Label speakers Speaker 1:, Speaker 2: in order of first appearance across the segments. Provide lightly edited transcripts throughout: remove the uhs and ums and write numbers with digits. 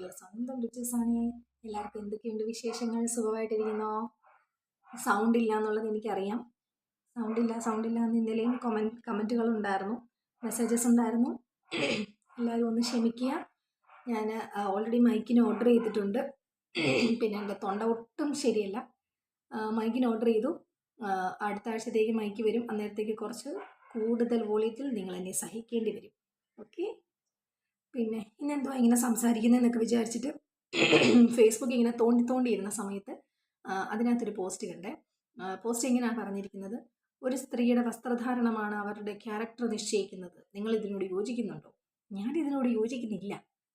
Speaker 1: നിങ്ങളുടെ സ്വന്തം രുചിസാണ്. എല്ലാവർക്കും എന്തൊക്കെയുണ്ട് വിശേഷങ്ങൾ? സുഖമായിട്ടിരിക്കുന്നോ? സൗണ്ട് ഇല്ല എന്നുള്ളത് എനിക്കറിയാം. സൗണ്ട് ഇല്ല എന്ന് ഇന്നലെയും കമൻറ്റുകൾ ഉണ്ടായിരുന്നു, മെസ്സേജസ് ഉണ്ടായിരുന്നു. എല്ലാവരും ഒന്ന് ക്ഷമിക്കുക. ഞാൻ ഓൾറെഡി മൈക്കിന് ഓർഡർ ചെയ്തിട്ടുണ്ട്. പിന്നെ എൻ്റെ തൊണ്ട ഒട്ടും ശരിയല്ല. മൈക്കിന് ഓർഡർ ചെയ്തു. അടുത്ത ആഴ്ചത്തേക്ക് മൈക്ക് വരും. അന്നേരത്തേക്ക് കുറച്ച് കൂടുതൽ വോളിയത്തിൽ നിങ്ങൾ എന്നെ സഹിക്കേണ്ടി വരും. ഓക്കെ. പിന്നെ ഇന്നെന്തുവാ ഇങ്ങനെ സംസാരിക്കുന്നതെന്നൊക്കെ വിചാരിച്ചിട്ട് ഫേസ്ബുക്ക് ഇങ്ങനെ തോണ്ടിയിരുന്ന സമയത്ത് അതിനകത്തൊരു പോസ്റ്റ് കണ്ടേ. പോസ്റ്റ് ഇങ്ങനെയാണ് പറഞ്ഞിരിക്കുന്നത്: ഒരു സ്ത്രീയുടെ വസ്ത്രധാരണമാണ് അവരുടെ ക്യാരക്ടർ നിശ്ചയിക്കുന്നത്. നിങ്ങൾ ഇതിനോട് യോജിക്കുന്നുണ്ടോ? ഞാൻ ഇതിനോട് യോജിക്കുന്നില്ല.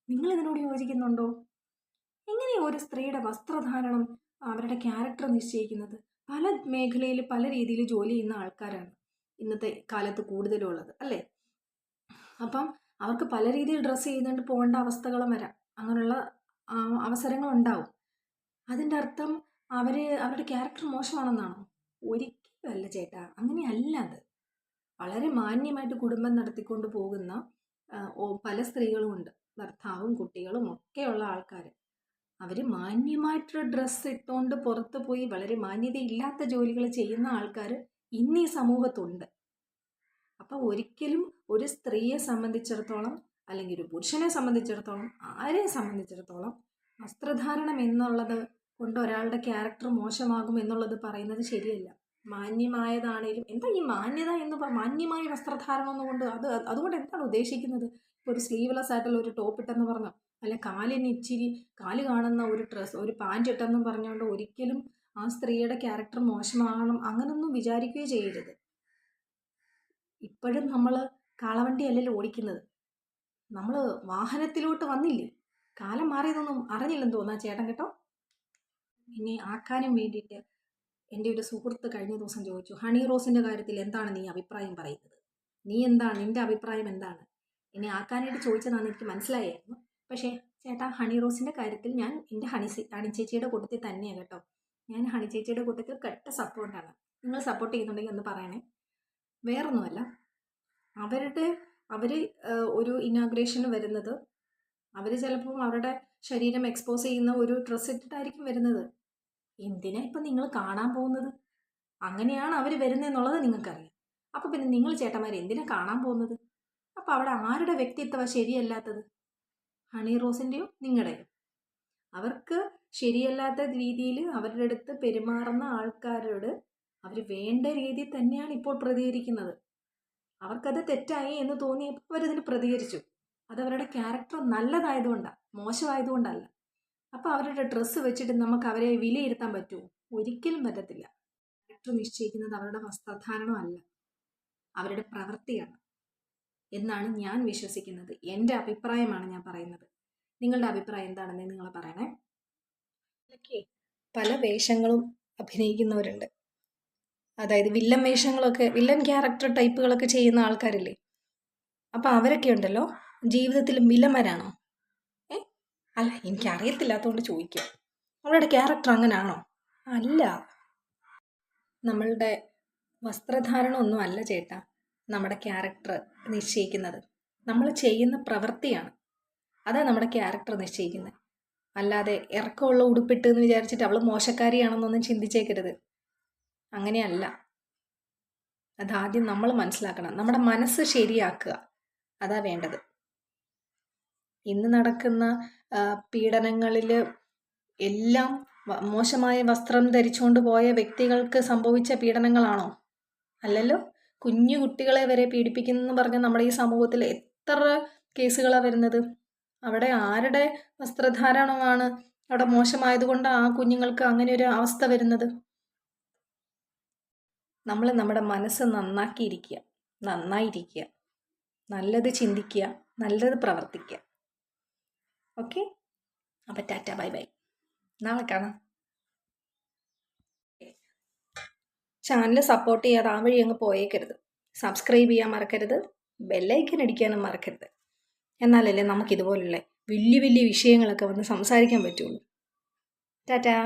Speaker 1: നിങ്ങൾ ഇതിനോട് യോജിക്കുന്നുണ്ടോ? എങ്ങനെയാണ് ഒരു സ്ത്രീയുടെ വസ്ത്രധാരണം അവരുടെ ക്യാരക്ടർ നിശ്ചയിക്കുന്നത്? പല മേഖലയിൽ പല രീതിയിൽ ജോലി ചെയ്യുന്ന ആൾക്കാരാണ് ഇന്നത്തെ കാലത്ത് കൂടുതലുള്ളത്, അല്ലേ? അപ്പം അവർക്ക് പല രീതിയിൽ ഡ്രസ്സ് ചെയ്തുകൊണ്ട് പോകേണ്ട അവസ്ഥകളും വരാം. അങ്ങനെയുള്ള അവസരങ്ങളുണ്ടാവും. അതിൻ്റെ അർത്ഥം അവരുടെ ക്യാരക്ടർ മോശമാണെന്നാണോ? ഒരിക്കലും അല്ല ചേട്ടാ, അങ്ങനെയല്ല. അത് വളരെ മാന്യമായിട്ട് കുടുംബം നടത്തിക്കൊണ്ട് പോകുന്ന പല സ്ത്രീകളും ഉണ്ട്. ഭർത്താവും കുട്ടികളും ഒക്കെയുള്ള ആൾക്കാർ. അവർ മാന്യമായിട്ടുള്ള ഡ്രസ്സ് ഇട്ടുകൊണ്ട് പുറത്ത് പോയി വളരെ മാന്യതയില്ലാത്ത ജോലികൾ ചെയ്യുന്ന ആൾക്കാർ ഇന്ന് ഈ സമൂഹത്തുണ്ട്. അപ്പം ഒരിക്കലും ഒരു സ്ത്രീയെ സംബന്ധിച്ചിടത്തോളം, അല്ലെങ്കിൽ ഒരു പുരുഷനെ സംബന്ധിച്ചിടത്തോളം, ആരെ സംബന്ധിച്ചിടത്തോളം വസ്ത്രധാരണം എന്നുള്ളത് കൊണ്ട് ഒരാളുടെ ക്യാരക്ടർ മോശമാകും എന്നുള്ളത് പറയുന്നത് ശരിയല്ല. മാന്യമായതാണേലും എന്താ ഈ മാന്യത എന്ന് മാന്യമായ വസ്ത്രധാരണം എന്നുകൊണ്ട് അതുകൊണ്ട് എന്താണ് ഉദ്ദേശിക്കുന്നത്? ഇപ്പോൾ ഒരു സ്ലീവ്ലെസ് ആയിട്ടുള്ള ഒരു ടോപ്പ് ഇട്ടെന്ന് പറഞ്ഞോ, അല്ലെ കാലിന് ഇച്ചിരി കാല് കാണുന്ന ഒരു ഡ്രസ്സ്, ഒരു പാൻറ് ഇട്ടെന്നും പറഞ്ഞുകൊണ്ട് ഒരിക്കലും ആ സ്ത്രീയുടെ ക്യാരക്ടർ മോശമാകണം അങ്ങനൊന്നും വിചാരിക്കുകയോ ചെയ്യരുത്. ഇപ്പോഴും നമ്മൾ കാളവണ്ടിയല്ലല്ലോ ഓടിക്കുന്നത്, നമ്മൾ വാഹനത്തിലോട്ട് വന്നില്ലേ. കാലം മാറിയതൊന്നും അറിഞ്ഞില്ലെന്ന് തോന്നാ ചേട്ടൻ കേട്ടോ. ഇനി ആക്കാനും വേണ്ടിയിട്ട് എൻ്റെ ഒരു സുഹൃത്ത് കഴിഞ്ഞ ദിവസം ചോദിച്ചു, ഹണി റോസിൻ്റെ കാര്യത്തിൽ എന്താണ് നീ അഭിപ്രായം പറയുന്നത്? നിൻ്റെ അഭിപ്രായം എന്താണ്? ഇനി ആക്കാനായിട്ട് ചോദിച്ചതാണെന്ന് എനിക്ക് മനസ്സിലായിരുന്നു. പക്ഷേ ചേട്ടാ, ഹണി റോസിൻ്റെ കാര്യത്തിൽ ഞാൻ എൻ്റെ ഹണി ചേച്ചിയുടെ കൂട്ടത്തിൽ തന്നെയാണ് കേട്ടോ. ഞാൻ ഹണി ചേച്ചിയുടെ കൂട്ടത്തിൽ കെട്ട സപ്പോർട്ടാണ്. നിങ്ങൾ സപ്പോർട്ട് ചെയ്യുന്നുണ്ടെങ്കിൽ ഒന്ന് പറയണേ. വേറൊന്നുമല്ല, അവർ ഒരു ഇനാഗ്രേഷന് വരുന്നത്, അവർ ചിലപ്പോൾ അവരുടെ ശരീരം എക്സ്പോസ് ചെയ്യുന്ന ഒരു ഡ്രസ്സ് ഇട്ടിട്ടായിരിക്കും വരുന്നത്. എന്തിനാ ഇപ്പം നിങ്ങൾ കാണാൻ പോകുന്നത്? അങ്ങനെയാണ് അവർ വരുന്നതെന്നുള്ളത് നിങ്ങൾക്കറിയാം. അപ്പോൾ പിന്നെ നിങ്ങൾ ചേട്ടന്മാർ എന്തിനാ കാണാൻ പോകുന്നത്? അപ്പോൾ അവിടെ ആരുടെ വ്യക്തിത്വം ശരിയല്ലാത്തത്? ഹണി റോസിൻ്റെയോ നിങ്ങളുടെയോ? അവർക്ക് ശരിയല്ലാത്ത രീതിയിൽ അവരുടെ അടുത്ത് പെരുമാറുന്ന ആൾക്കാരോട് അവർ വേണ്ട രീതിയിൽ തന്നെയാണ് ഇപ്പോൾ പ്രതികരിക്കുന്നത്. അവർക്കത് തെറ്റായി എന്ന് തോന്നിയപ്പോൾ അവരതിന് പ്രതികരിച്ചു. അതവരുടെ ക്യാരക്ടർ നല്ലതായതുകൊണ്ടാണ്, മോശമായതുകൊണ്ടല്ല. അപ്പോൾ അവരുടെ ഡ്രസ്സ് വെച്ചിട്ട് നമുക്ക് അവരെ വിലയിരുത്താൻ പറ്റുമോ? ഒരിക്കലും പറ്റത്തില്ല. ക്യാരക്ടർ നിശ്ചയിക്കുന്നത് അവരുടെ വസ്ത്രധാരണമല്ല, അവരുടെ പ്രവൃത്തിയാണ് എന്നാണ് ഞാൻ വിശ്വസിക്കുന്നത്. എൻ്റെ അഭിപ്രായമാണ് ഞാൻ പറയുന്നത്. നിങ്ങളുടെ അഭിപ്രായം എന്താണെന്ന് നിങ്ങൾ പറയണേ. പല വേഷങ്ങളും അഭിനയിക്കുന്നവരുണ്ട്. അതായത് വില്ലൻ വേഷങ്ങളൊക്കെ, വില്ലൻ ക്യാരക്ടർ ടൈപ്പുകളൊക്കെ ചെയ്യുന്ന ആൾക്കാരില്ലേ? അപ്പം അവരൊക്കെ ഉണ്ടല്ലോ, ജീവിതത്തിൽ വില്ലന്മാരാണോ? അല്ല, എനിക്കറിയത്തില്ലാത്തതുകൊണ്ട് ചോദിക്കുക. അവരുടെ ക്യാരക്ടർ അങ്ങനെയാണോ? അല്ല. നമ്മളുടെ വസ്ത്രധാരണം ഒന്നും അല്ല ചേട്ടാ നമ്മുടെ ക്യാരക്ടർ നിശ്ചയിക്കുന്നത്. നമ്മൾ ചെയ്യുന്ന പ്രവൃത്തിയാണ്, അതാണ് നമ്മുടെ ക്യാരക്ടർ നിശ്ചയിക്കുന്നത്. അല്ലാതെ ഇറക്കമുള്ള ഉടുപ്പിട്ട് എന്ന് വിചാരിച്ചിട്ട് അവൾ മോശക്കാരിയാണെന്നൊന്നും ചിന്തിച്ചേക്കരുത്. അങ്ങനെയല്ല. അതാദ്യം നമ്മൾ മനസ്സിലാക്കണം. നമ്മുടെ മനസ്സ് ശരിയാക്കുക, അതാ വേണ്ടത്. ഇന്ന് നടക്കുന്ന പീഡനങ്ങളിൽ എല്ലാം മോശമായ വസ്ത്രം ധരിച്ചുകൊണ്ട് പോയ വ്യക്തികൾക്ക് സംഭവിച്ച പീഡനങ്ങളാണോ? അല്ലല്ലോ. കുഞ്ഞു കുട്ടികളെ വരെ പീഡിപ്പിക്കുന്നു പറഞ്ഞാൽ നമ്മുടെ ഈ സമൂഹത്തിൽ എത്ര കേസുകളാണ് വരുന്നത്? അവിടെ ആരുടെ വസ്ത്രധാരണമാണ് അവിടെ മോശമായതുകൊണ്ട് ആ കുഞ്ഞുങ്ങൾക്ക് അങ്ങനെ ഒരു അവസ്ഥ വരുന്നത്? നമ്മൾ നമ്മുടെ മനസ്സ് നന്നായിരിക്കുക, നല്ലത് ചിന്തിക്കുക, നല്ലത് പ്രവർത്തിക്കുക. ഓക്കെ. അപ്പം ടാറ്റ, ബൈ ബൈ, നാളെ കാണാം. ചാനൽ സപ്പോർട്ട് ചെയ്യാതെ ആ വഴി അങ്ങ് പോയേക്കരുത്. സബ്സ്ക്രൈബ് ചെയ്യാൻ മറക്കരുത്, ബെല്ലൈക്കൻ അടിക്കാനും മറക്കരുത്. എന്നാലല്ലേ നമുക്കിതുപോലുള്ള വലിയ വലിയ വിഷയങ്ങളൊക്കെ വന്ന് സംസാരിക്കാൻ പറ്റുള്ളൂ. ടാറ്റാ.